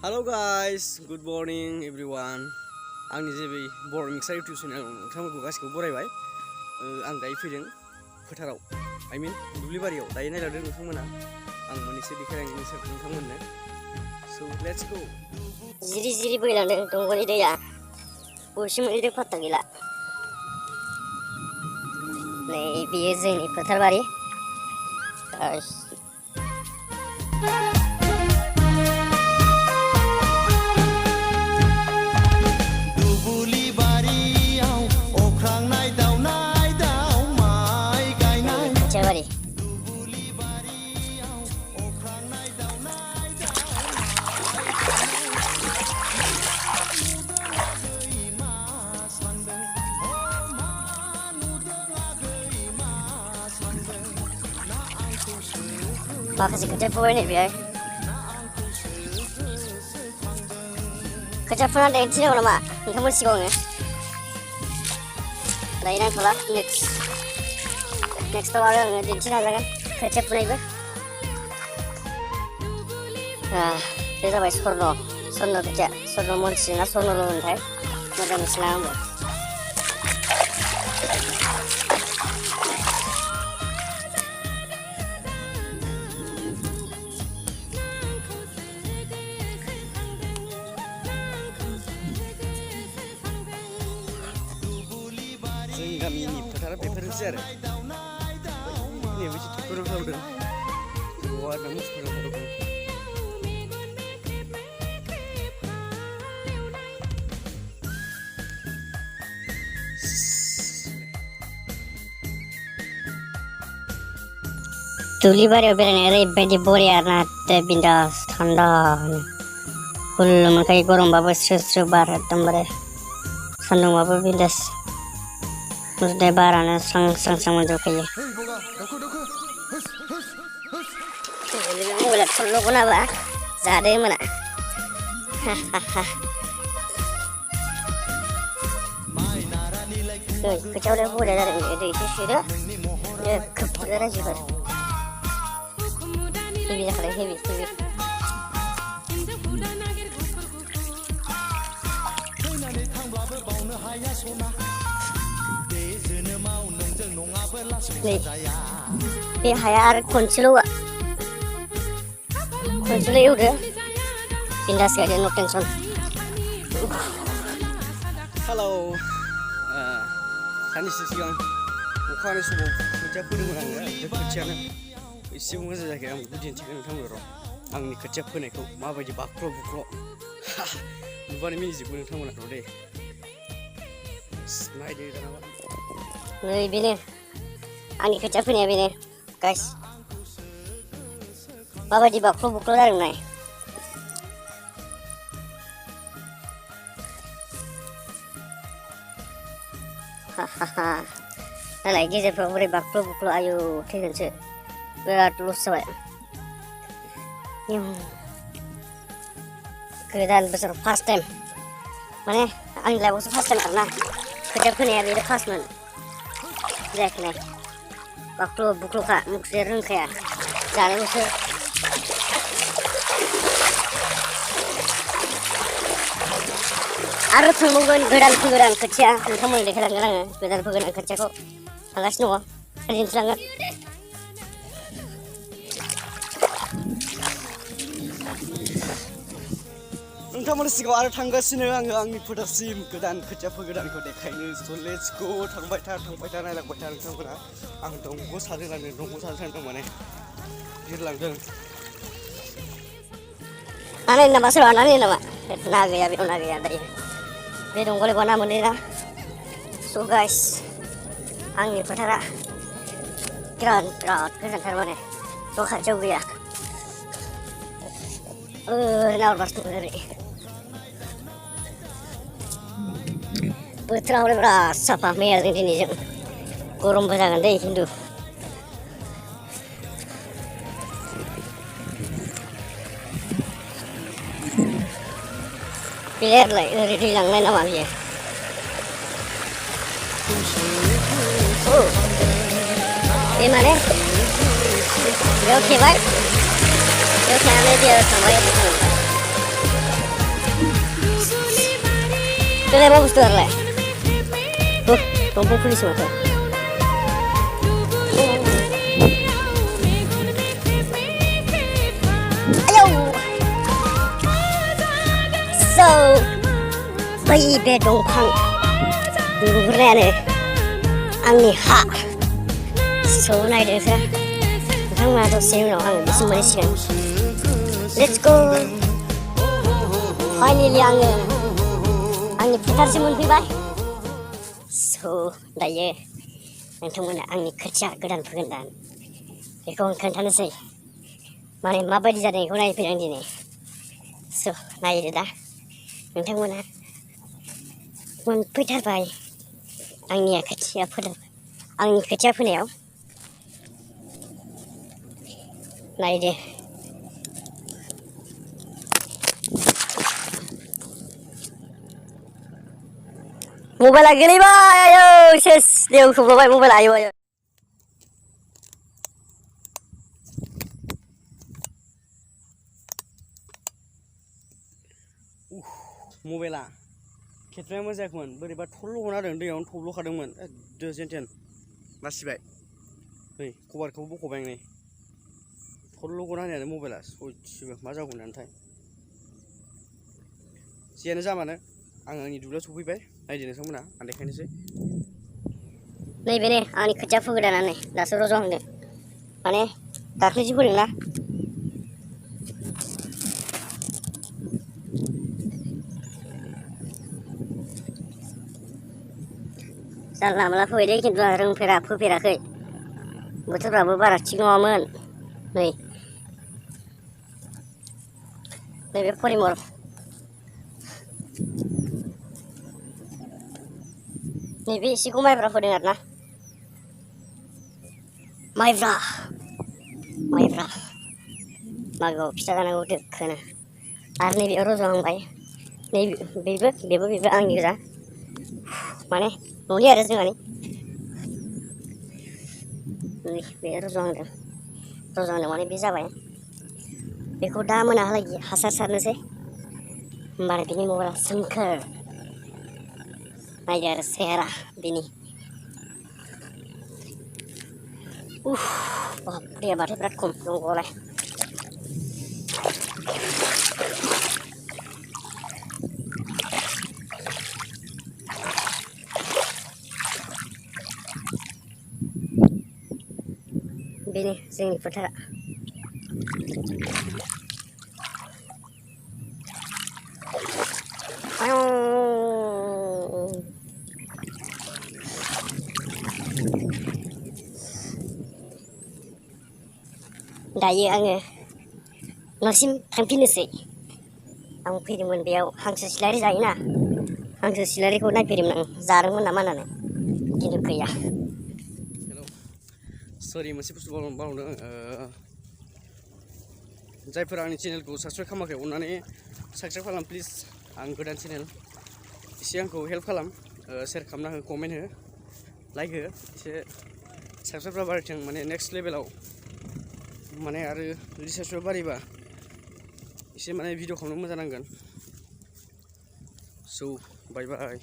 Hello guys, good morning everyone. आंनि जे बे बर' मिक्सार इउटिउब चेनेल नोंथांमोनखौ गासिखौबो बरायबाय। आं दायो फैदों फोथाराव, I mean दुब्लि बारियाव दायो नायलांदों नोंथांमोना। आं मोननैसो देखायलांनो नोंथांमोननो। So let's go. जिरि जिरि बोहैलांदों दंग'नि दैया बबेसिम मोनहैदों फात्ता गैला। नै बेयो जोंनि फोथारबारि। खोथियाबारि माखासे खोथिया फुबाय नै बेहाय। खोथिया फुनानै दिन्थिनांगौ नामा नोंथांमोन सिगाङावनो? दायो नांथ'ला, नेक्स्टआव आरो आङो दिन्थिनो नाजागोन खोथिया फुनायबो। बे जाबाय स्वर्न खोथिया। स्वर्न मनसि ना स्वर्नल' होनथाय मोजां मिथिला आंबो। जोंनि गामिनि फोथारा बेफोरनोसै आरो। नैबेसो ट्रेक्टरजों हालेवदों। बबावबा आरो मोसौजों हालेवदों। दुब्लि बारियाव बेरायनो ओरैबायदि बरिया आरोना, बिन्दास थान्दा हुल्लु मोनखायो। गरमबाबो स्रो स्रो बार एकदमबारे, सान्दुंबाबो बिन्दास मोजोमनाय बारानो स्रां स्रां स्रां मोनजोबखायो। मबाइला थरल' नाबा जादो मोना। खोथियावलाय बरिया जादों, दै एसे सोदो खोबदो रायजोफोर। हेभि जाखादों, हेभि। नै बे हाया आरो खनसेल' एवदो, बिन्दास गायदो, नो टेनसन। हेलौ, साननैसो सिगां अखा हानाय समाव खोथिया फोदोंमोन आङो। बे खोथियानो एसेबो मोजां जायाखै। आं बेखौ दिन्थिगोन नोंथांमोन र'। आंनि खोथिया फोनायखौ माबायदि बाख्ल' बुख्ल' नुबानो मिनिजोबो नोंथांमोना र' दे। नायदो दानाबा। नै बेनो आंनि खोथिया फोनाया, बेनो गाइस। माबायदि बाख्ल' बुख्ल' जादों नाय। नालाय गेजेरफ्राव बोरै बाख्ल' बुख्ल', आयु थैगोनसो, बिराद लस जाबाय। गोदान बोसोराव फार्स्ट टाइम, माने आंनि लाइफआवसो फार्स्ट टाइम आरोना खोथिया फोनाया। बेनो फार्स्टमोन जायाखै नाय, बाख्ल' बुख्ल'खा, मुखसे रोंखाया जानोल'सो। आरो थांबावगोन गोदान फोगोदान खोथिया, नोंथांमोननो देखायलांगोन आङो गोदान फोगोदान खोथियाखौ। थांगासिनो दङ, दिन्थिलांगोन। नोंथांमोननि सिगाङाव आरो थांगासिनो आङो आंनि फोथारसिम गोदान खोथिया फोगोदानखौ देखायनो। स' लेट्स गो, थांबाय था नायलांबाय था नोंथांमोना। आं दंग' सारजों लांदों, दंग' सारजों थांदों माने बिरलांदों। नायनो नामा सोरबा, नायनो नामा? ना गैया, बेयाव ना गैया दायो। बे दंग'लाय बहा ना मोनोना। स' गाइस, आंनि फोथारा बिराद गोजानथार माने, न' खाथियाव गैया। नाहरबासो नुगोन ओरै। बोथोरा हले बिराद साफा मैयाजों दिनैजों। गरमबो जागोन दै खिन्थु। बेलाय ओरै दैलांनाय नामा बियो? बे माने बेयाव थेबाय, बेयाव थानानै दैया थांबाय। Itu apa bustu arle? Tombol kulis mata. Ayo. So, bayi bedongpang. Nurane. Angni ha. So naik deh. Tang mana sih no ang bisa Malaysia. Let's go. Finally angni putar sih munfaiबाय. So dayo नोंथांमोना आंनि खोथिया गोदान फोगोन दा बेखौ आं खोन्थानोसै माने माबायदि जादों बेखौ नायफैदों आं दिनै स' नायदो दा नोंथांमोना मोनफैथारबाय आंनि खोथिया फोनायाव नायदो मबाइला गोलैबाय आयौ सेस दैयाव सौग्रावबाय मबाइला आयौ आयौ मबाइला खेबनाया मोजां जायाखैमोन बोरैबा थल्ल' गना होदों दैयावनो थब्ल'खादोंमोन एकदो जेनथेन बासिबाय नै कभारखौबो बख'बाय आं नै थल्ल' गना होनायानो मबाइला सयथिबो मा जागौमोन नाथाय जियानो जा मानो आं आंनि दुब्लियाव सफैबाय नायदो नोंथांमोना आं देखायनोसै नैबे आंनि खोथिया फोगोदानानो दासो रज'हांदों माने दाख्लैसो फोदोंना जानला मोनला फोबाय दे खिन्थु आं फोफेराखै बोथोरफ्राबो बारा थिग नङामोन नैबे परिमल नैबे एसेखौ माइब्रा फोदों आरोना माइब्रा मागोआव फिथा जानांगौ दोखोनो आरो नैबेयाव रज'हांबाय बेबो आंनि गोजा माने न'नि आरो जोंहानि बे रज'हांदों माने बे जाबाय बेखौ दा मोनाहालागै हासार सारनोसै होमबानो बिनि महरा सोमखोर नायदो आरो सेहेरा बिनि दैया माथो बिराद खम दंग'आवलाय बेनो जोंनि फोथारा दायो आङो न'सिम थांफिननोसै आं फैदोंमोन बेयाव हांसो सिलारि जायोना हांसो सिलारिखौ नायफैदोंमोन आं जादोंमोन नामा होननानै खिन्थु गैया सरि मोनसे बुस्थु बावदों जायफोरा आंनि चेनेलखौ साबसक्राइब खालामाखै अननानै साबसक्राइब खालाम प्लिज आं गोदान चेनेल एसे आंखौ हेल्प खालाम शेयार खालामना हो कमेन्ट हो लाइक हो एसे साबसक्राइबफ्रा बारायथों माने नेक्स्ट लेभेलाव माने आरो जुदि साबसक्राइब बारायबा एसे माने भिडिअ खालामनो मोजां नांगोन स' बाय बाय